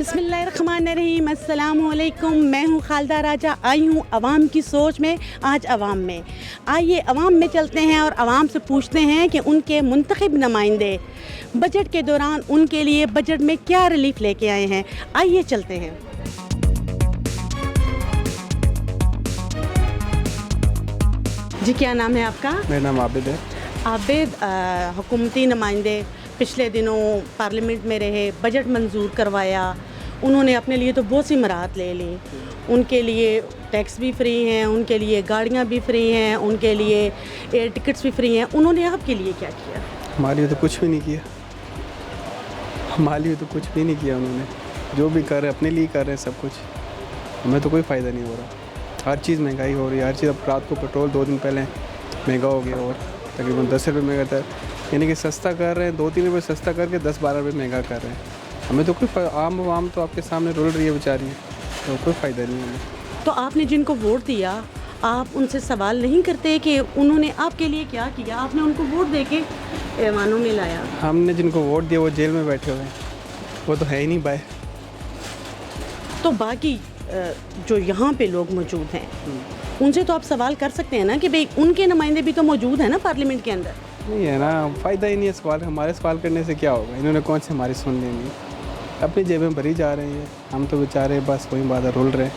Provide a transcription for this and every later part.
बिस्मिल्लाहिर्रहमानिर्रहीम, अस्सलामुअलैकुम। मैं हूँ खालिदा राजा, आई हूँ अवाम की सोच में। आज अवाम में आइए, अवाम में चलते हैं और अवाम से पूछते हैं कि उनके मुंतखब नुमाइंदे बजट के दौरान उनके लिए बजट में क्या रिलीफ लेके आए हैं। आइए चलते हैं। जी, क्या नाम है आपका? मेरा नाम आबिद है। आबिद, हुकूमती नुमाइंदे पिछले दिनों पार्लियामेंट में रहे, बजट मंजूर करवाया, उन्होंने अपने लिए तो बहुत सी मराहत ले ली। उनके लिए टैक्स भी फ्री हैं, उनके लिए गाड़ियाँ भी फ्री हैं, उनके लिए एयर टिकट्स भी फ्री हैं। उन्होंने आपके लिए क्या किया? हमारे लिए तो कुछ भी नहीं किया, हमारे लिए तो कुछ भी नहीं किया उन्होंने। जो भी कर रहे अपने लिए कर रहे हैं सब कुछ, हमें तो कोई फ़ायदा नहीं हो रहा। हर चीज़ महंगाई हो रही है, हर चीज़। अब रात को पेट्रोल 2 दिन पहले महंगा हो गया और तकरीबन 10 रुपये महंगा था, यानी कि सस्ता कर रहे हैं, 2-3 रुपये सस्ता करके 10-12 रुपये महंगा कर रहे हैं। हमें तो कोई आम तो आपके सामने रुल रही है बेचारी, तो कोई फ़ायदा नहीं है हमें। तो आपने जिनको वोट दिया, आप उनसे सवाल नहीं करते कि उन्होंने आपके लिए क्या किया? आपने उनको वोट दे के ऐवानों में लाया। हमने जिनको वोट दिया वो जेल में बैठे हुए हैं, वो तो है ही नहीं बाहर। तो बाकी जो यहाँ पे लोग मौजूद हैं, उनसे तो आप सवाल कर सकते हैं ना कि भाई उनके नुमाइंदे भी तो मौजूद हैं ना पार्लियामेंट के अंदर। नहीं है ना, फ़ायदा ही नहीं है सवाल। हमारे सवाल करने से क्या होगा? इन्होंने कौन से हमारी सुन लेंगे? अपनी जेबें भरी जा रही हैं, हम तो बेचारे बस वही बात रुल रहे हैं।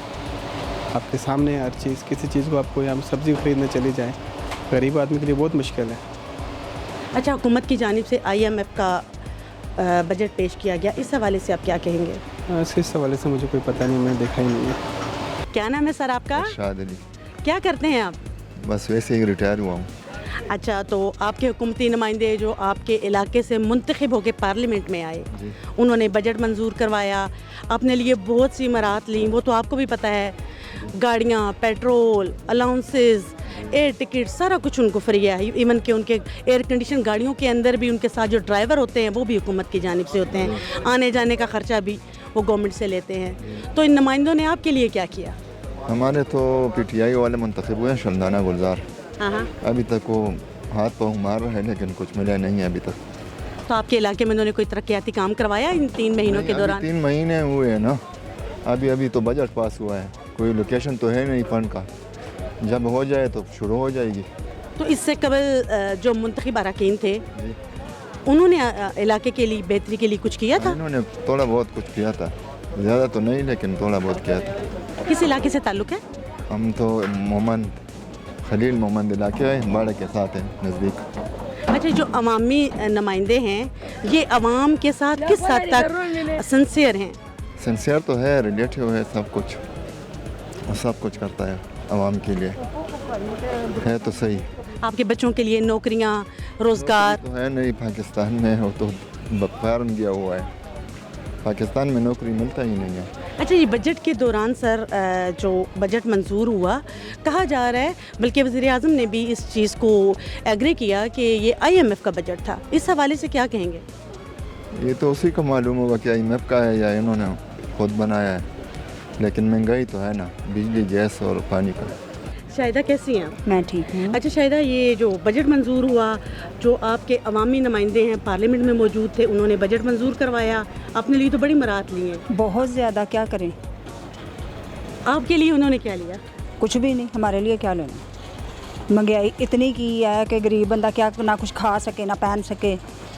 आपके सामने हर चीज़, किसी चीज़ को आपको यहाँ सब्ज़ी खरीदने चली जाए, गरीब आदमी के लिए बहुत मुश्किल है। अच्छा, हुकूमत की जानिब से IMF का बजट पेश किया गया, इस हवाले से आप क्या कहेंगे? इस हवाले से मुझे कोई पता नहीं, मैंने देखा ही नहीं है। क्या नाम है सर आपका? शाद अली। क्या करते हैं आप? बस वैसे ही रिटायर हुआ हूँ। अच्छा, तो आपके हुकूमती नुमाइंदे जो आपके इलाके से मुंतखब होकर पार्लियामेंट में आए, उन्होंने बजट मंजूर करवाया, अपने लिए बहुत सी मराहत ली, वो तो आपको भी पता है। गाड़ियाँ, पेट्रोल, अलाउंसेस, एयर टिकट, सारा कुछ उनको फ्री है। इवन कि उनके एयर कंडीशन गाड़ियों के अंदर भी उनके साथ जो ड्राइवर होते हैं वो भी हुकूमत की जानिब से होते हैं। आने जाने का ख़र्चा भी वो गवर्नमेंट से लेते हैं। तो इन नुमाइंदों ने आपके लिए क्या किया? हमारे तो PTI वाले मुंतखब हुए हैं, शल्दाना गुलजार। हाँ, अभी तक वो हाथ पाँव मार रहे हैं, लेकिन कुछ मिला नहीं है अभी तक। तो आपके इलाके में उन्होंने कोई तरक्याती काम करवाया इन 3 महीनों के दौरान? 3 महीने हुए हैं ना, अभी तो बजट पास हुआ है, कोई लोकेशन तो है नहीं फंड का। जब हो जाए तो शुरू हो जाएगी। तो इससे कबल जो मुंतखब अरकान थे, उन्होंने इलाके के लिए बेहतरी के लिए कुछ किया था? इन्होंने थोड़ा बहुत कुछ किया था, ज़्यादा तो नहीं, लेकिन थोड़ा बहुत किया था। किस इलाके से ताल्लुक़ है? हम तो मोहम्मद खलील मोहम्मद इलाके हैं, बाड़ा के साथ हैं, नज़दीक। अच्छा, जो अवामी नुमाइंदे हैं, ये अवाम के साथ किस हद तक सिंसियर हैं? सिंसियर तो है, रिलेटिव है, सब कुछ करता है आवाम के लिए, है तो सही। आपके बच्चों के लिए नौकरियां, रोज़गार तो है नहीं पाकिस्तान में, वो तो फॉरेन गया हुआ है, पाकिस्तान में नौकरी मिलता ही नहीं है। अच्छा, ये बजट के दौरान सर जो बजट मंजूर हुआ, कहा जा रहा है, बल्कि वज़ीर आज़म ने भी इस चीज़ को एग्री किया कि ये IMF का बजट था। इस हवाले से क्या कहेंगे? ये तो उसी को मालूम होगा कि IMF का है या इन्होंने खुद बनाया है, लेकिन महंगाई तो है ना, बिजली, गैस और पानी का। शाहिदा, कैसी हैं आप? मैं ठीक हूँ। अच्छा शाहिदा, ये जो बजट मंजूर हुआ, जो आपके अवामी नुमाइंदे हैं पार्लियामेंट में मौजूद थे, उन्होंने बजट मंजूर करवाया, अपने लिए तो बड़ी मराहत ली है। बहुत ज़्यादा, क्या करें? आपके लिए उन्होंने क्या लिया? कुछ भी नहीं, हमारे लिए क्या लेना। महंगाई इतनी की है कि गरीब बंदा क्या ना कुछ खा सके, ना पहन सके,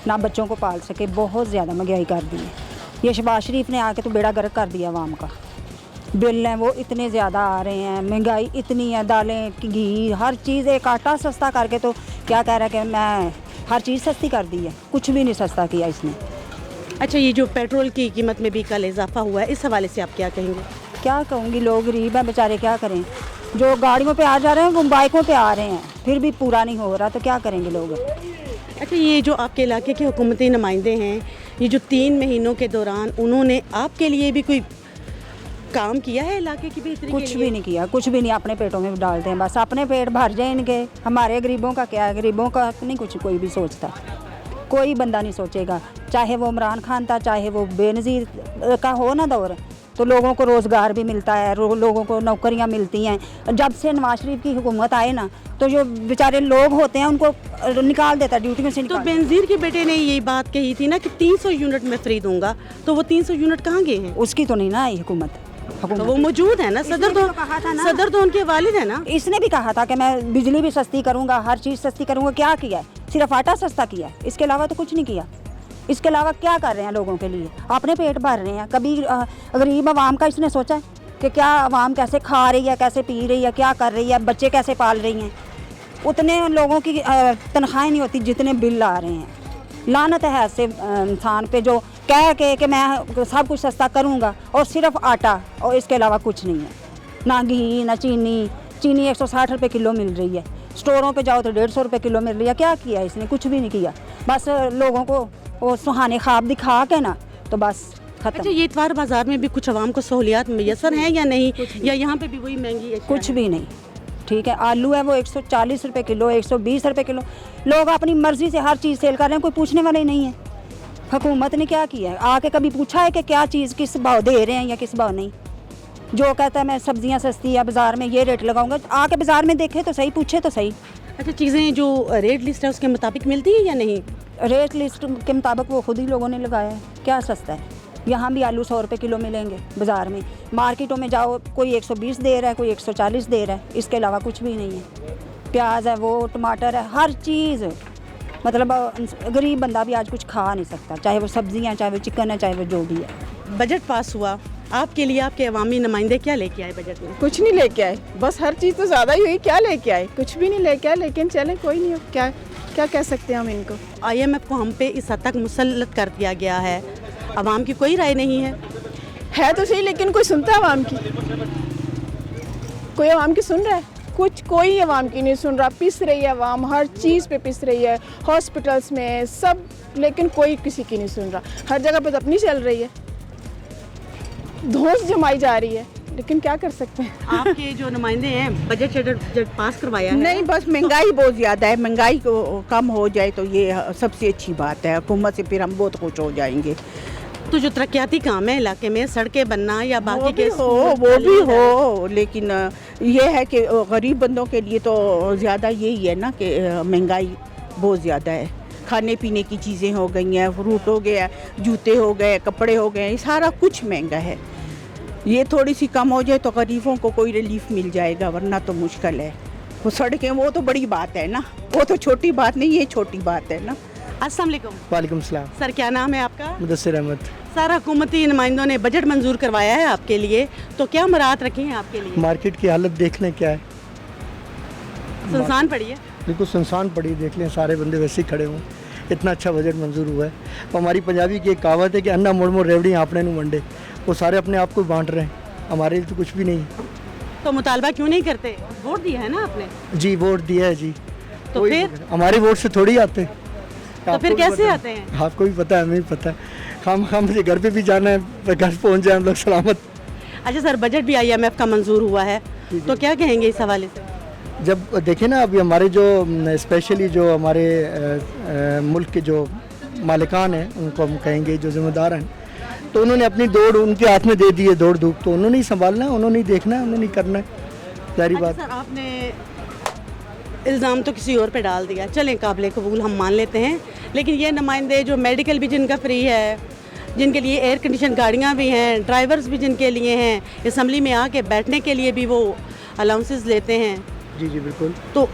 ना बच्चों को पाल सके। बहुत ज़्यादा महंगाई कर दी है। ये शहबाज शरीफ ने आके तो बेड़ा गर्क कर दिया आवाम का। बिल हैं वो इतने ज़्यादा आ रहे हैं, महंगाई इतनी है, दालें, घी, हर चीज़, एक आटा सस्ता करके तो क्या कह रहा है कि मैं हर चीज़ सस्ती कर दी है। कुछ भी नहीं सस्ता किया इसने। अच्छा, ये जो पेट्रोल की कीमत में भी कल इजाफा हुआ है, इस हवाले से आप क्या कहेंगे? क्या कहूँगी, लोग गरीब हैं बेचारे, क्या करें? जो गाड़ियों पे आ जा रहे हैं, वो बाइकों पे आ रहे हैं, फिर भी पूरा नहीं हो रहा, तो क्या करेंगे लोग? अच्छा, ये जो आपके इलाके के हुकूमती नुमाइंदे हैं, ये जो 3 महीनों के दौरान उन्होंने आपके लिए भी कोई काम किया है इलाके की बेहतरी के लिए? कुछ भी नहीं किया, कुछ भी नहीं। अपने पेटों में डालते हैं, बस अपने पेट भर जाए इनके। हमारे गरीबों का क्या है? गरीबों का नहीं कुछ कोई भी सोचता, कोई बंदा नहीं सोचेगा। चाहे वो इमरान खान था, चाहे वो बेनज़ीर का हो ना दौर, तो लोगों को रोज़गार भी मिलता है, लोगों को नौकरियां मिलती हैं। जब से नवाज शरीफ की हुकूमत आए ना, तो जो बेचारे लोग होते हैं उनको निकाल देता है, ड्यूटी में से तो निकाल। बेनज़ीर के बेटे ने यही बात कही थी ना कि 300 यूनिट में फ्री दूंगा, तो वो 300 यूनिट कहाँ गए हैं? उसकी तो नहीं ना आई हुकूमत। तो वो मौजूद है ना, इसने भी तो कहा था ना। सदर तो उनके वालिद है ना। इसने भी कहा था कि मैं बिजली भी सस्ती करूंगा, हर चीज़ सस्ती करूंगा। क्या किया है? सिर्फ आटा सस्ता किया है, इसके अलावा तो कुछ नहीं किया। इसके अलावा क्या कर रहे हैं लोगों के लिए? अपने पेट भर रहे हैं। कभी गरीब आवाम का इसने सोचा है कि क्या आवाम कैसे खा रही है, कैसे पी रही है, क्या कर रही है, बच्चे कैसे पाल रही हैं? उतने लोगों की तनख्वाहें नहीं होती जितने बिल आ रहे हैं। लानत है ऐसे इंसान पे जो कह के मैं सब कुछ सस्ता करूंगा और सिर्फ आटा, और इसके अलावा कुछ नहीं है। ना घी, ना चीनी। चीनी 160 रुपये किलो मिल रही है, स्टोरों पे जाओ तो 150 रुपये किलो मिल रही है। क्या किया इसने? कुछ भी नहीं किया। बस लोगों को वो सुहाने ख्वाब दिखा के ना, तो बस खत्म। अच्छा, ये इतवार बाजार में भी कुछ आवाम को सहूलियात मैसर हैं या नहीं, या यहाँ पे भी वही महंगी है? कुछ भी नहीं। ठीक है, आलू है वो 140 रुपये किलो, 120 रुपये किलो। लोग अपनी मर्जी से हर चीज़ सेल कर रहे हैं, कोई पूछने वाला ही नहीं है। हुकूमत ने क्या किया है? आके कभी पूछा है कि क्या चीज़ किस भाव दे रहे हैं या किस भाव नहीं? जो कहता है मैं सब्जियां सस्ती या बाज़ार में ये रेट लगाऊंगा, आके बाज़ार में देखे तो सही, पूछे तो सही। अच्छा, चीज़ें जो रेट लिस्ट है उसके मुताबिक मिलती है या नहीं? रेट लिस्ट के मुताबिक वो खुद ही लोगों ने लगाया है। क्या सस्ता है? यहाँ भी आलू 100 रुपये किलो मिलेंगे बाज़ार में। मार्केटों में जाओ, कोई 120 दे रहा है, कोई 140 दे रहा है। इसके अलावा कुछ भी नहीं है। प्याज है, वो टमाटर है, हर चीज़। मतलब गरीब बंदा भी आज कुछ खा नहीं सकता, चाहे वो सब्जियाँ, चाहे वो चिकन है, चाहे वो जो भी है। बजट पास हुआ, आपके लिए आपके अवामी नुमाइंदे क्या लेके आए बजट में? कुछ नहीं लेके आए, बस हर चीज़ तो ज़्यादा ही हुई। क्या लेके आए? कुछ भी नहीं लेके आए, लेकिन चले कोई नहीं। क्या क्या कह सकते हैं हम इनको? IMF को हम पे इस हद तक मुसल्लत कर दिया गया है, अवाम की कोई राय नहीं है तो सही, लेकिन कोई सुनता है आवाम की? कोई आवाम की सुन रहा है? कुछ कोई आवाम की नहीं सुन रहा। पिस रही है आवाम, हर चीज़ पे पिस रही है, हॉस्पिटल्स में सब, लेकिन कोई किसी की नहीं सुन रहा। हर जगह पे तो अपनी चल रही है, धौंस जमाई जा रही है, लेकिन क्या कर सकते हैं। आपके जो नुमाइंदे हैं बजट जब पास करवाया है। नहीं, बस महंगाई बहुत ज़्यादा है। महंगाई को कम हो जाए तो ये सबसे अच्छी बात है। हुकूमत से फिर हम बहुत खुश हो जाएंगे। तो जो तरक्याती काम है इलाके में, सड़कें बनना या बाकी के वो भी हो, लेकिन ये है कि गरीब बंदों के लिए तो ज़्यादा यही है ना कि महंगाई बहुत ज़्यादा है। खाने पीने की चीज़ें हो गई हैं, फ्रूट हो गया, जूते हो गए, कपड़े हो गए, सारा कुछ महंगा है। ये थोड़ी सी कम हो जाए तो गरीबों को कोई रिलीफ मिल जाएगा, वरना तो मुश्किल है। वो सड़कें, वो तो बड़ी बात है ना, वो तो छोटी बात नहीं, ये छोटी बात है ना। अस्सलाम वालेकुम। वालेकुम सलाम। सर, क्या नाम है आपका? मुदस्सिर अहमद। सर, हुकूमती नुमाइंदों ने बजट मंजूर करवाया है आपके लिए, तो क्या मुराद रखी हैं आपके लिए? मार्केट की हालत देख लें क्या है, सुनसान पड़ी है। बिल्कुल सुनसान पड़ी। देख लें, सारे बंदे वैसे ही खड़े हुए। इतना अच्छा बजट मंजूर हुआ है। और हमारी पंजाबी की एक कहावत है कि अन्ना मुड़ मुड़ रेवड़ी आपने नू मंडे। वो सारे अपने आप को बांट रहे हैं, हमारे लिए तो कुछ भी नहीं। तो मुतालबा क्यों नहीं करते? वोट दिया है ना आपने, जी वोट दिया है जी, तो कोई फिर हमारे वोट से थोड़ी आते। तो फिर कैसे आते हैं? आपको भी पता है, हमें भी पता है। हम मुझे घर पे भी जाना है, घर पहुंच जाए हम लोग सलामत। अच्छा सर, बजट भी IMF का मंजूर हुआ है, तो क्या कहेंगे इस हवाले से? जब देखें ना, अभी हमारे जो स्पेशली जो हमारे मुल्क के जो मालिकान हैं, उनको हम कहेंगे जो ज़िम्मेदार हैं, तो उन्होंने अपनी दौड़ उनके हाथ में दे दी है। दौड़ धूप तो उन्होंने ही संभालना है, उन्होंने ही देखना है, उन्होंने ही करना है, सारी बात। सर, आपने इल्ज़ाम तो किसी और पे डाल दिया, चलें काबिल कबूल हम मान लेते हैं, लेकिन ये नुमाइंदे जो मेडिकल भी जिनका फ्री है, जिनके लिए एयर कंडीशन गाड़ियाँ भी हैं, ड्राइवर्स भी जिनके लिए हैं, असम्बली में आके बैठने के लिए भी वो अलाउंसेस लेते हैं। जी जी बिल्कुल। तो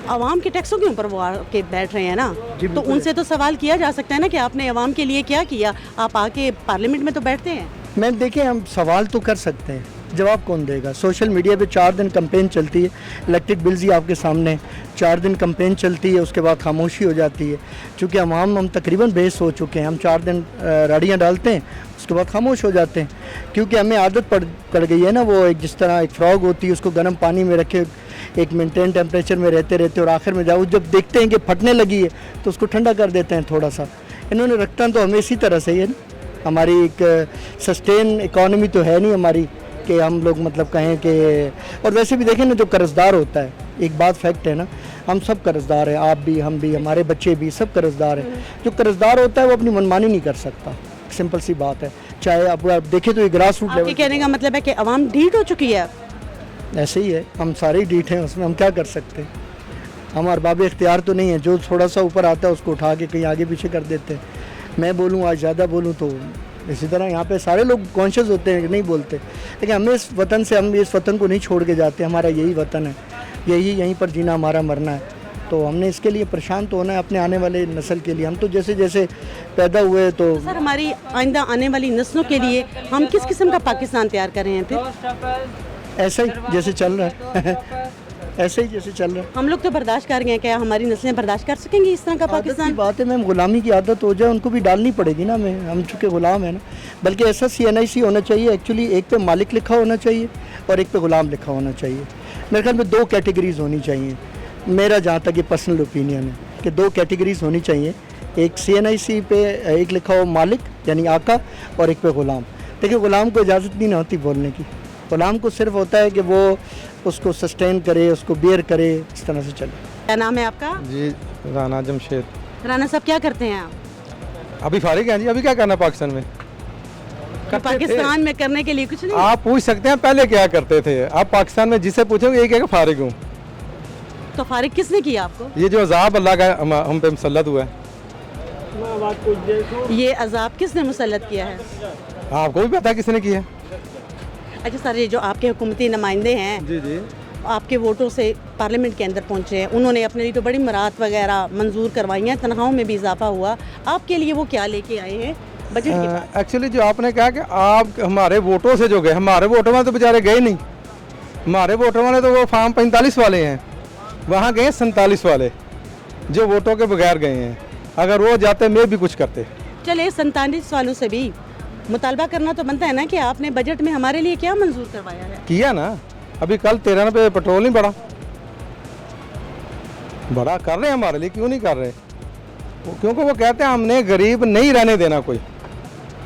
आवाम के टैक्सों के ऊपर वो आके बैठ रहे हैं ना, तो उनसे तो सवाल किया जा सकता है ना कि आपने आवाम के लिए क्या किया। आप आके पार्लियामेंट में तो बैठते हैं। मैम देखिए, हम सवाल तो कर सकते हैं, जवाब कौन देगा? सोशल मीडिया पे 4 दिन कैंपेन चलती है, इलेक्ट्रिक बिल्स ही आपके सामने 4 दिन कैंपेन चलती है, उसके बाद खामोशी हो जाती है। चूँकि हम तकरीबन बेस हो चुके हैं, हम 4 दिन राड़ियाँ डालते हैं, उसके बाद खामोश हो जाते हैं, क्योंकि हमें आदत पड़ गई है ना। वो एक जिस तरह एक फ्रॉग होती है, उसको गर्म पानी में रखे, एक मेंटेन टेम्परेचर में रहते और आखिर में जाओ जब देखते हैं कि फटने लगी है तो उसको ठंडा कर देते हैं थोड़ा सा। इन्होंने रखता तो हमें इसी तरह से ही है ना। हमारी एक सस्टेन इकॉनमी तो है नहीं हमारी कि हम लोग मतलब कहें कि, और वैसे भी देखें ना, जो कर्जदार होता है, एक बात फैक्ट है ना, हम सब कर्जदार हैं, आप भी, हम भी, हमारे बच्चे भी, सब कर्जदार हैं। जो कर्जदार होता है वो अपनी मनमानी नहीं कर सकता, सिंपल सी बात है। चाहे आप देखें तो ये ग्रास रूट आपके लेवल कहने का मतलब है कि अवाम ढीठ हो चुकी है। ऐसे ही है, हम सारे ही डीठ हैं, उसमें हम क्या कर सकते हैं। हम अरबाब इख्तियार तो नहीं है, जो थोड़ा सा ऊपर आता है उसको उठा के कहीं आगे पीछे कर देते हैं। मैं बोलूँ आज ज़्यादा बोलूँ तो इसी तरह यहाँ पे सारे लोग कॉन्शियस होते हैं कि नहीं बोलते, लेकिन हमें इस वतन से, हम इस वतन को नहीं छोड़ के जाते। हमारा यही वतन है, यहीं पर जीना, हमारा मरना है। तो हमने इसके लिए परेशान तो होना है अपने आने वाले नस्ल के लिए। हम तो जैसे जैसे पैदा हुए तो सर हमारी आइंदा आने वाली नस्लों के लिए हम किस किस्म का पाकिस्तान तैयार कर रहे हैं फिर? ऐसा ही जैसे चल रहा है ऐसे ही जैसे चल रहा है। हम लोग तो बर्दाश्त कर गए हैं, क्या हमारी नस्लें बर्दाश्त कर सकेंगी इस तरह का आदत की पाकिस्तान? बात है मैम, गुलामी की आदत हो जाए उनको भी डालनी पड़ेगी ना। मैं हम चूँकि गुलाम है ना, बल्कि ऐसा CNIC होना चाहिए एक्चुअली, एक पे मालिक लिखा होना चाहिए और एक पे गुलाम लिखा होना चाहिए। मेरे ख्याल में 2 कैटेगरीज होनी चाहिए, मेरा जहाँ तक ये पर्सनल ओपिनियन है कि 2 कैटेगरीज होनी चाहिए। एक CNIC पे एक लिखा हो मालिक यानी आका, और एक पे गुलाम। देखिए गुलाम को इजाज़त नहीं होती बोलने की, गुलाम को सिर्फ होता है कि वो उसको सस्टेन करे, उसको बेयर करे, इस तरह से चले। क्या नाम है आपका? जी राना जमशेद। राना साहब क्या करते हैं आप? अभी फारिग हैं जी। अभी क्या करना पाकिस्तान में? तो पाकिस्तान में करने के लिए कुछ नहीं? आप पूछ सकते हैं पहले क्या करते थे। आप पाकिस्तान में जिसे पूछोगे एक फारिग हूँ। तो फारिग किसने किया आपको? ये जो अजाब अल्लाह का हम पे मुसल्लत हुआ है। ये अजाब किसने मुसल्लत किया है? आपको भी पता है किसने किया है? अच्छा सर, ये जो आपके हुकूमती नुमाइंदे हैं, जी जी, आपके वोटों से पार्लियामेंट के अंदर पहुंचे हैं, उन्होंने अपने लिए तो बड़ी मराहत वगैरह मंजूर करवाई हैं, तनख्वाहों में भी इजाफा हुआ। आपके लिए वो क्या लेके आए हैं बजट के बाद? एक्चुअली जो आपने कहा कि आप हमारे वोटों से जो गए, हमारे वोटों वाले तो बेचारे गए नहीं। हमारे वोटों वाले तो वो फार्म 45 वाले हैं, वहाँ गए 47 वाले जो वोटों के बगैर गए हैं। अगर वो जाते मैं भी कुछ करते। चले 47 वालों से भी मुतालबा करना तो बनता है ना कि आपने बजट में हमारे लिए क्या मंजूर करवाया है? किया ना। अभी कल 13 रुपये पेट्रोल नहीं बढ़ा कर रहे हैं हमारे लिए, क्यों नहीं कर रहे? क्योंकि वो कहते हैं हमने गरीब नहीं रहने देना कोई,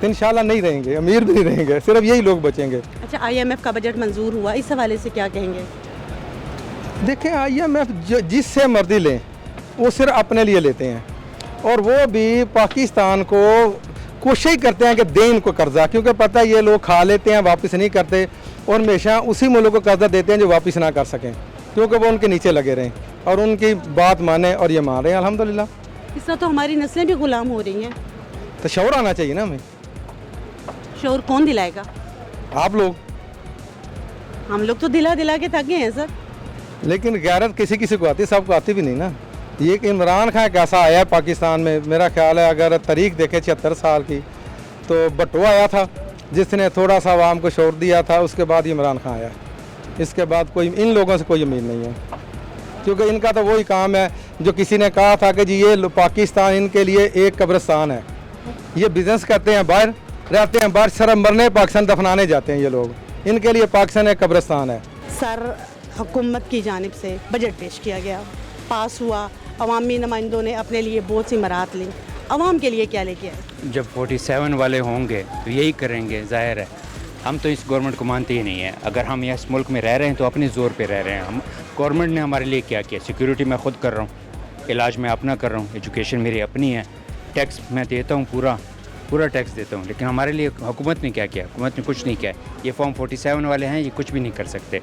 तो इंशाल्लाह नहीं रहेंगे, अमीर भी नहीं रहेंगे, सिर्फ यही लोग बचेंगे। अच्छा, IMF का बजट मंजूर हुआ, इस हवाले से क्या कहेंगे? देखें IMF जिससे मर्जी लें वो सिर्फ अपने लिए लेते हैं, और वो भी पाकिस्तान को कोशिश करते हैं कि दें इनको कर्जा, क्योंकि पता है ये लोग खा लेते हैं, वापस नहीं करते, और हमेशा उसी मुल्क को कर्जा देते हैं जो वापस ना कर सकें, क्योंकि वो उनके नीचे लगे रहें और उनकी बात माने, और ये मान रहे हैं अल्हम्दुलिल्लाह। इस तरह तो हमारी नस्लें भी गुलाम हो रही हैं। तो शौर आना चाहिए ना हमें। शौर कौन दिलाएगा? आप लोग। हम लोग तो दिला दिला के थक गए हैं सर। लेकिन गैरत किसी किसी को आती, सबको आती भी नहीं ना। ये कि इमरान खान कैसा आया है पाकिस्तान में, मेरा ख्याल है अगर तारीख देखे 76 साल की, तो भट्टो आया था जिसने थोड़ा सा आवाम को शोर दिया था, उसके बाद इमरान खान आया। इसके बाद कोई इन लोगों से कोई उम्मीद नहीं है, क्योंकि इनका तो वही काम है जो किसी ने कहा था कि जी ये पाकिस्तान इनके लिए एक कब्रिस्तान है। ये बिज़नेस करते हैं, बाहर रहते हैं, बाहर शर्म मरने पाकिस्तान दफनाने जाते हैं ये लोग, इनके लिए पाकिस्तान एक कब्रिस्तान है। सर, हुकूमत की जानिब से बजट पेश किया गया, पास हुआ, अवामी नुमाइंदों ने अपने लिए बहुत सी मराहत ली, अवाम के लिए क्या लेके आए? जब 47 वाले होंगे तो यही करेंगे, जाहिर है। हम तो इस गवर्नमेंट को मानते ही नहीं है। अगर हम इस मुल्क में रह रहे हैं तो अपने ज़ोर पे रह रहे हैं। हम गवर्नमेंट ने हमारे लिए क्या किया? सिक्योरिटी मैं ख़ुद कर रहा हूँ, इलाज मैं अपना कर रहा हूँ, एजुकेशन मेरी अपनी है, टैक्स मैं देता हूँ, पूरा टैक्स देता हूँ। लेकिन हमारे लिए हुकूमत ने क्या किया? हुकूमत ने कुछ नहीं किया। ये फॉर्म 47 वाले हैं, ये कुछ भी नहीं कर सकते।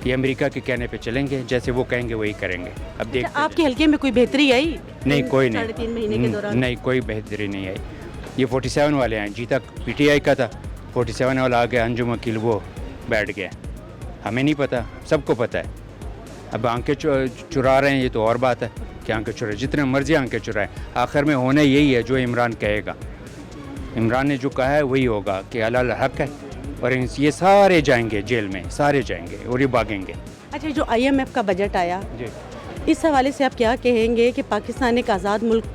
ये अमेरिका के कहने पे चलेंगे, जैसे वो कहेंगे वही करेंगे। अब देखते हैं। आपके हल्के में कोई बेहतरी आई? नहीं, कोई नहीं। 3.5 महीने के दौरान नहीं, कोई बेहतरी नहीं आई। ये 47 वाले हैं, जीता PTI का था, 47 वाला आ गया, अंजुम वकील वो बैठ गया। हमें नहीं पता, सबको पता है। अब आंखें चुरा रहे हैं, ये तो और बात है कि आंखें चुराए, जितने मर्जी आंखें चुराए, आखिर में होना यही है जो इमरान कहेगा। इमरान ने जो कहा है वही होगा कि हलाल हक है, और ये सारे जाएंगे जेल में, सारे जाएंगे और ये भागेंगे। अच्छा, जो IMF का बजट आया जी, इस हवाले से आप क्या कहेंगे कि पाकिस्तान एक आज़ाद मुल्क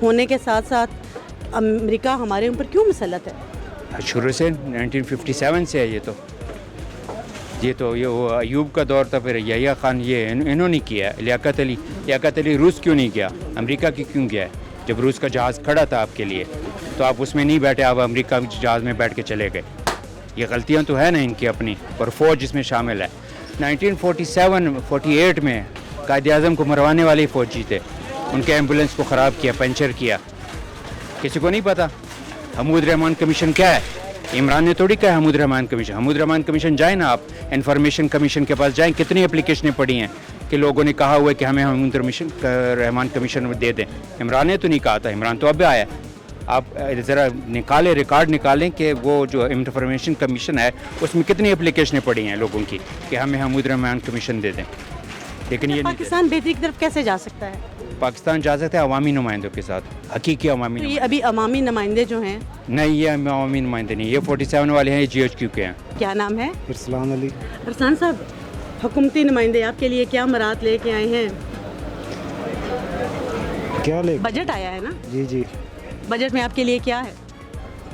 होने के साथ साथ अमेरिका हमारे ऊपर क्यों मुसल्लत है? शुरू से 1957 से है ये वो अयूब का दौर था, फिर यहिया खान, ये इन्होंने किया। लियाकत अली रूस क्यों नहीं गया? अमेरिका की क्यों गया है? जब रूस का जहाज़ खड़ा था आपके लिए तो आप उसमें नहीं बैठे, आप अमेरिका के जहाज़ में बैठ के चले गए। ये गलतियां तो है ना इनकी अपनी, और फ़ौज इसमें शामिल है। 1947-48 में कायद आज़म को मरवाने वाले फ़ौजी थे, उनके एम्बुलेंस को ख़राब किया, पंचर किया, किसी को नहीं पता। हमूद रहमान कमीशन क्या है? इमरान ने थोड़ी कहा हमूद रहमान कमीशन। हमूद रहमान कमीशन जाए ना आप, इंफॉर्मेशन कमीशन के पास जाएं, कितनी एप्लीकेशनें पड़ी हैं कि लोगों ने कहा हुआ है कि हमें हमूद रहमान कमीशन दे दें। इमरान ने तो नहीं कहा था, इमरान तो अब आया। आप ज़रा निकालें, रिकॉर्ड निकालें कि वो जो इंफॉर्मेशन कमीशन है उसमें कितनी एप्लीकेशनें पड़ी हैं लोगों की कि हमें हमूद रहमान कमीशन दे दें। लेकिन ये पाकिस्तान बेहतरी की तरफ कैसे जा सकता है? पाकिस्तान जा सकता है अवामी नुमाइंदों के साथ, हकीकी अवामी तो ये अभी अवामी नुमाइंदे जो हैं, नहीं, ये अवामी नुमाइंदे नहीं, ये 47 वाले हैं, ये GHQ के हैं। क्या नाम है? इरसलान अली। अरसान साहब, हुकूमती नुमाइंदे आपके लिए क्या मराहत लेके आए हैं? क्या ले? बजट आया है ना? जी जी, बजट में आपके लिए क्या है?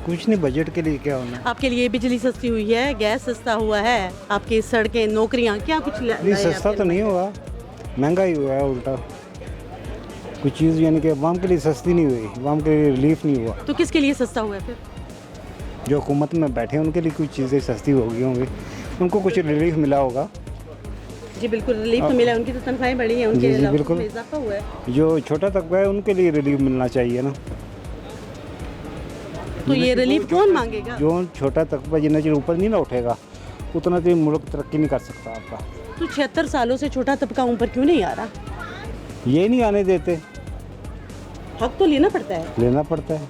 कुछ नहीं, बजट के लिए क्या होना। आपके लिए बिजली सस्ती हुई है, गैस सस्ता हुआ है, आपकी सड़कें, नौकरियां, क्या कुछ नहीं, सस्ता तो नहीं हुआ, महंगा ही हुआ है उल्टा। कुछ चीज़ यानी कि अवाम के लिए सस्ती नहीं हुई, अवाम के लिए रिलीफ नहीं हुआ। तो किसके लिए सस्ता हुआ है फिर? जो हुकूमत में बैठे हैं उनके लिए कुछ चीज़ें सस्ती हो गई होंगी, उनको कुछ रिलीफ मिला होगा। जी बिल्कुल, रिलीफ तो मिला है, उनकी तो तनख्वाहें बढ़ी हैं, उनके जी, बिल्कुल। में इजाफा हुआ है। जो छोटा तबका है उनके लिए रिलीफ मिलना चाहिए ना। तो ये रिलीफ कौन मांगेगा? जो छोटा तबका जितना चीज ऊपर नहीं ना उठेगा उतना तो मुल्क तरक्की नहीं कर सकता आपका। तो 76 सालों से छोटा तबका ऊपर क्यों नहीं आ रहा? ये नहीं आने देते, हक तो लेना पड़ता है। लेना पड़ता है।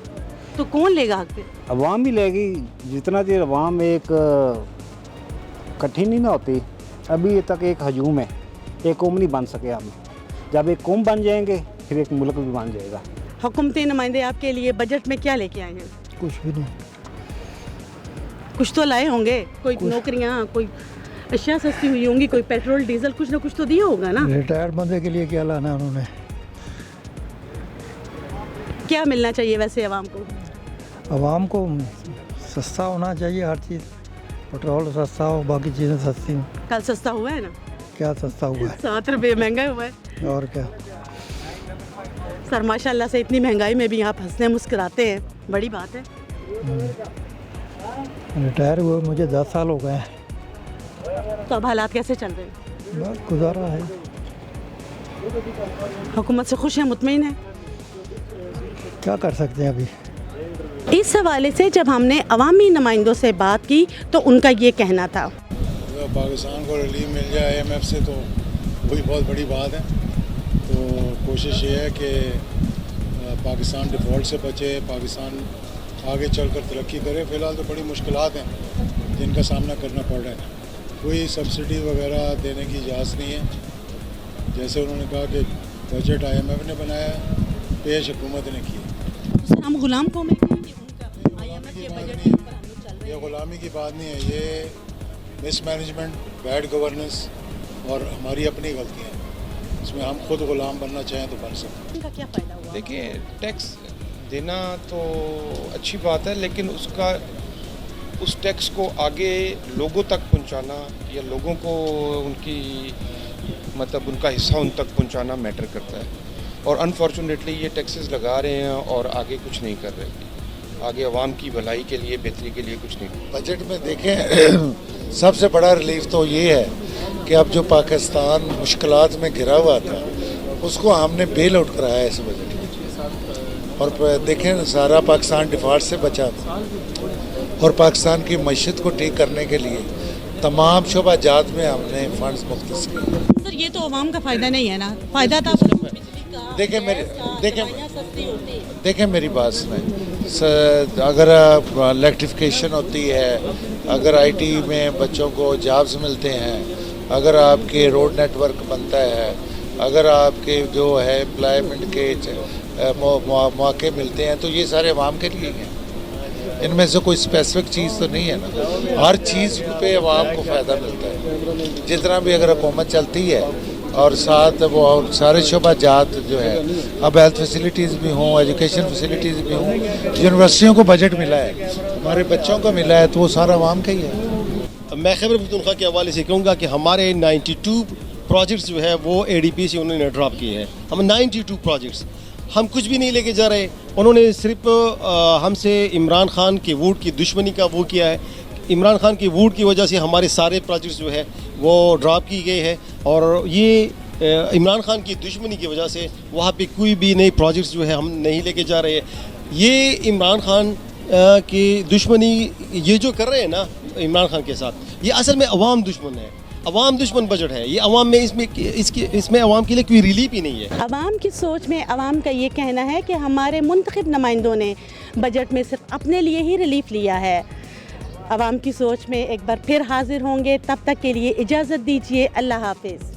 तो कौन लेगा हक फिर? अवाम ही लेगी, जितना देर अवाम एक इकट्ठी नहीं ना होती। अभी तक एक हजूम है, एक कौम नहीं बन सके हम। जब एक कौम बन जाएंगे फिर एक मुल्क भी बन जाएगा। हुकूमती नुमाइंदे आपके लिए बजट में क्या लेके आए हैं? कुछ भी नहीं। कुछ तो लाए होंगे, कोई नौकरियां, कोई अशिया सस्ती हुई होंगी, कोई पेट्रोल डीजल, कुछ ना कुछ तो दिया होगा ना। रिटायर्ड बंदे के लिए क्या लाना है उन्होंने? क्या मिलना चाहिए वैसे आवाम को? आवाम को सस्ता होना चाहिए हर चीज़, पेट्रोल सस्ता हो, बाकी चीज़ें सस्ती हों। कल सस्ता हुआ है ना? क्या सस्ता हुआ है? 7 रुपये महंगा हुआ है। और क्या। सर माशाल्लाह से इतनी महंगाई में भी आप हंसने मुस्कुराते हैं, बड़ी बात है। रिटायर हुए मुझे 10 साल हो गए हैं। तो अब हालात कैसे चल रहे हैं? बस गुजारा है। हुकूमत से खुश हैं, मुतमईन हैं? क्या कर सकते हैं अभी। इस हवाले से जब हमने अवामी नुमाइंदों से बात की तो उनका ये कहना था। पाकिस्तान को रिलीफ मिल जाए IMF से तो वही बहुत बड़ी बात है। तो कोशिश ये है कि पाकिस्तान डिफ़ॉल्ट से बचे, पाकिस्तान आगे चलकर तरक्की करे। फ़िलहाल तो बड़ी मुश्किलात हैं जिनका सामना करना पड़ रहा है। कोई सब्सिडी वगैरह देने की इजाज़त नहीं है। जैसे उन्होंने कहा कि बजट IMF ने बनाया, पेश हुकूमत ने किया। सर हम गुलाम कौम हैं? ये ग़ुलामी की बात नहीं है, ये मिसमैनेजमेंट, बैड गवर्नेंस और हमारी अपनी गलतियाँ हैं। इसमें हम खुद ग़ुलाम बनना चाहें तो बन सकते हैं। इनका क्या फ़ायदा हुआ? देखिए, टैक्स देना तो अच्छी बात है, लेकिन उस टैक्स को आगे लोगों तक पहुंचाना या लोगों को उनकी मतलब उनका हिस्सा उन तक पहुंचाना मैटर करता है। और अनफॉर्चुनेटली ये टैक्सेस लगा रहे हैं और आगे कुछ नहीं कर रहे, आगे अवाम की भलाई के लिए, बेहतरी के लिए कुछ नहीं। बजट में देखें सबसे बड़ा रिलीफ तो ये है कि अब जो पाकिस्तान मुश्किलात में घिरा हुआ था उसको हमने बेल आउट कराया है इस बजट में। और देखें सारा पाकिस्तान डिफॉल्ट से बचा था और पाकिस्तान की मईशत को ठीक करने के लिए तमाम शोबा जात में हमने फंड्स मुख्तस किए। सर ये तो अवाम का फ़ायदा नहीं है ना, फ़ायदा था देखें मेरी बात सुनें। अगर इलेक्ट्रिफिकेशन होती है, अगर IT में बच्चों को जॉब्स मिलते हैं, अगर आपके रोड नेटवर्क बनता है, अगर आपके जो है एम्प्लॉयमेंट के मौके मिलते हैं, तो ये सारे अवाम के लिए हैं। इनमें से कोई स्पेसिफिक चीज़ तो नहीं है ना, हर चीज़ पे अवाम को फ़ायदा मिलता है। जितना भी अगर हुकूमत चलती है और साथ वो सारे शोबा जात जो है, अब हेल्थ फैसिलिटीज़ भी हों, एजुकेशन फैसिलिटीज़ भी हों, यूनिवर्सिटियों को बजट मिला है, हमारे बच्चों को मिला है, तो वो सारा अवाम का ही है। मैं खैबर पख्तूनख्वा के हवाले से कहूँगा कि हमारे 92 प्रोजेक्ट्स जो है वो ADP से उन्होंने ड्रॉप किए हैं। हम 92 प्रोजेक्ट्स, हम कुछ भी नहीं लेके जा रहे। उन्होंने सिर्फ हमसे इमरान खान के वोट की दुश्मनी का वो किया है। इमरान खान की वोट की वजह से हमारे सारे प्रोजेक्ट्स जो है वो ड्रॉप की गए हैं और ये इमरान खान की दुश्मनी की वजह से वहाँ पे कोई भी नए प्रोजेक्ट्स जो है हम नहीं लेके जा रहे हैं। ये इमरान खान कि दुश्मनी ये जो कर रहे हैं ना इमरान खान के साथ, ये असल में अवाम दुश्मन है, अवाम दुश्मन बजट है ये। अवाम में इसमें अवाम के लिए कोई रिलीफ ही नहीं है। अवाम की सोच में अवाम का ये कहना है कि हमारे मुंतखब नुमाइंदों ने बजट में सिर्फ अपने लिए ही रिलीफ लिया है। अवाम की सोच में एक बार फिर हाजिर होंगे, तब तक के लिए इजाज़त दीजिए। अल्लाह हाफिज़।